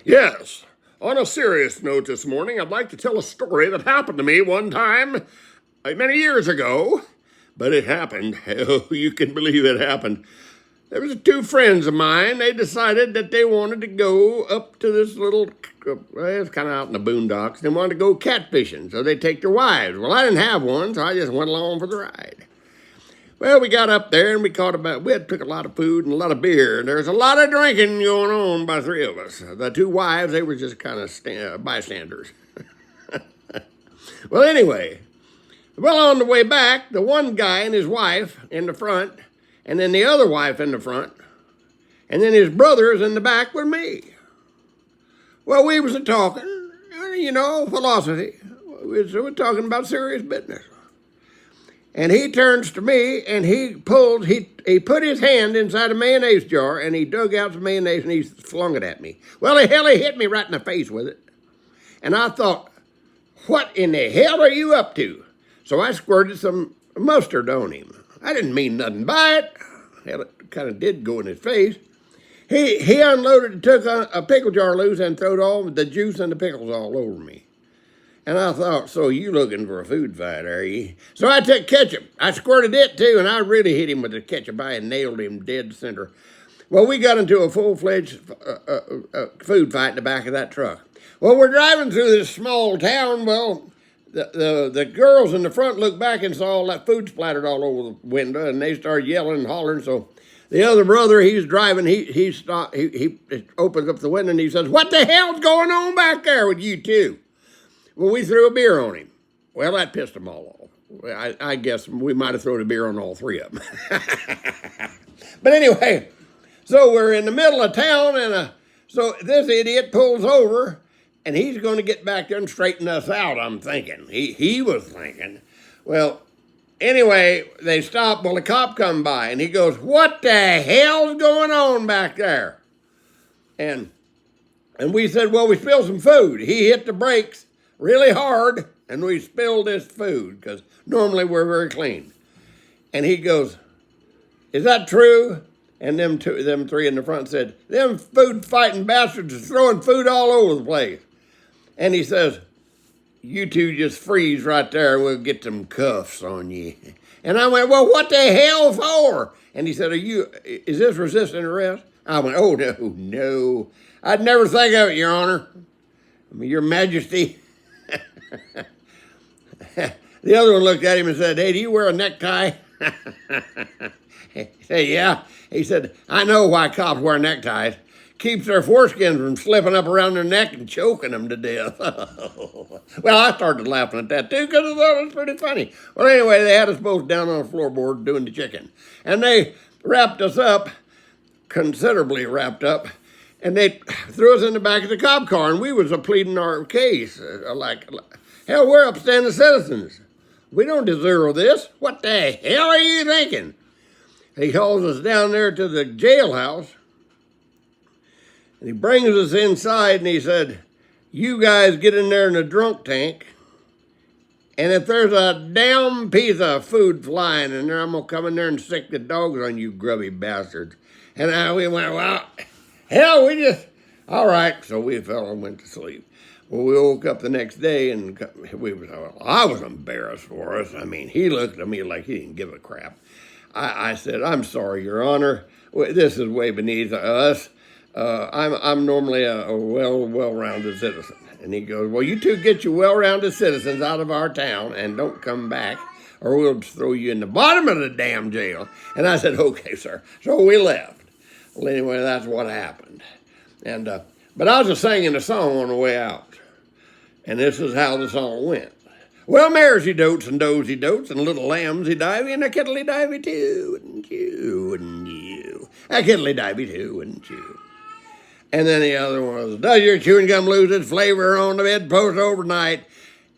Yes, on a serious note this morning, I'd like to tell a story that happened to me one time many years ago. But it happened. Oh, you can believe it happened. There was two friends of mine. They decided that they wanted to go up to this little, it's kind of out in the boondocks. They wanted to go catfishing, so they take their wives. Well, I didn't have one, so I just went along for the ride. Well, we got up there and we had took a lot of food and a lot of beer. And there was a lot of drinking going on by three of us. The two wives, they were just kind of bystanders. Well, anyway, on the way back, the one guy and his wife in the front, and then the other wife in the front, and then his brothers in the back with me. Well, we was talking, philosophy. We were talking about serious business. And he turns to me and he put his hand inside a mayonnaise jar and he dug out some mayonnaise and he flung it at me. Well, he hit me right in the face with it. And I thought, what in the hell are you up to? So I squirted some mustard on him. I didn't mean nothing by it. Hell, it kind of did go in his face. He unloaded and took a pickle jar loose and throwed all the juice and the pickles all over me. And I thought, so you looking for a food fight, are you? So I took ketchup. I squirted it too, and I really hit him with the ketchup. I nailed him dead center. Well, we got into a full-fledged food fight in the back of that truck. Well, we're driving through this small town. Well, the girls in the front looked back and saw all that food splattered all over the window, and they started yelling and hollering. So the other brother, he's driving. He stopped. He opens up the window and he says, "What the hell's going on back there with you two?" Well, we threw a beer on him. Well, that pissed them all off. I guess we might have thrown a beer on all three of them. But anyway, so we're in the middle of town, and so this idiot pulls over, and he's going to get back there and straighten us out, I'm thinking. He was thinking. Well, anyway, they stop. Well, the cop come by, and he goes, "What the hell's going on back there?" And we said, "Well, we spilled some food." He hit the brakes really hard, and we spilled this food, because normally we're very clean. And he goes, "Is that true?" And them three in the front said, "Them food-fighting bastards are throwing food all over the place." And he says, "You two just freeze right there, and we'll get some cuffs on you." And I went, "Well, what the hell for?" And he said, "Is this resisting arrest?" I went, "Oh, no. I'd never think of it, Your Honor. I mean, Your Majesty." The other one looked at him and said, "Hey, do you wear a necktie?" He said, "Yeah." He said, "I know why cops wear neckties. Keeps their foreskins from slipping up around their neck and choking them to death." Well, I started laughing at that too because I thought it was pretty funny. Well, anyway, they had us both down on the floorboard doing the chicken. And they wrapped us up, considerably wrapped up, and they threw us in the back of the cop car, and we was pleading our case. Hell, we're upstanding citizens. We don't deserve this. What the hell are you thinking? He calls us down there to the jailhouse, and he brings us inside, and he said, "You guys get in there in the drunk tank, and if there's a damn piece of food flying in there, I'm going to come in there and sick the dogs on you grubby bastards." And we went, "Well, hell, all right." So we fell and went to sleep. Well, we woke up the next day, and I was embarrassed for us. I mean, he looked at me like he didn't give a crap. I said, "I'm sorry, Your Honor. This is way beneath us. I'm normally a well-rounded citizen." And he goes, "Well, you two get your well-rounded citizens out of our town and don't come back, or we'll throw you in the bottom of the damn jail." And I said, "Okay, sir." So we left. Well, anyway, that's what happened. And but I was just singing a song on the way out. And this is how the song went. "Well, mares he dotes and does he dotes, and little lambs he divey, and a kittly divey too, and you, wouldn't you? A kittly divey too, wouldn't you?" And then the other one was, "Does your chewing gum lose its flavor on the bedpost overnight?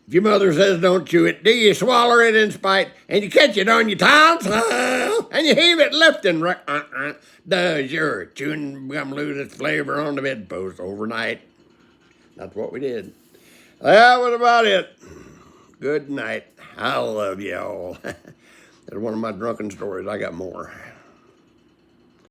If your mother says don't chew it, do you swallow it in spite? And you catch it on your tonsil, and you heave it left and right? Does your chewing gum lose its flavor on the bedpost overnight?" That's what we did. That was about it. Good night. I love you all. That's one of my drunken stories. I got more.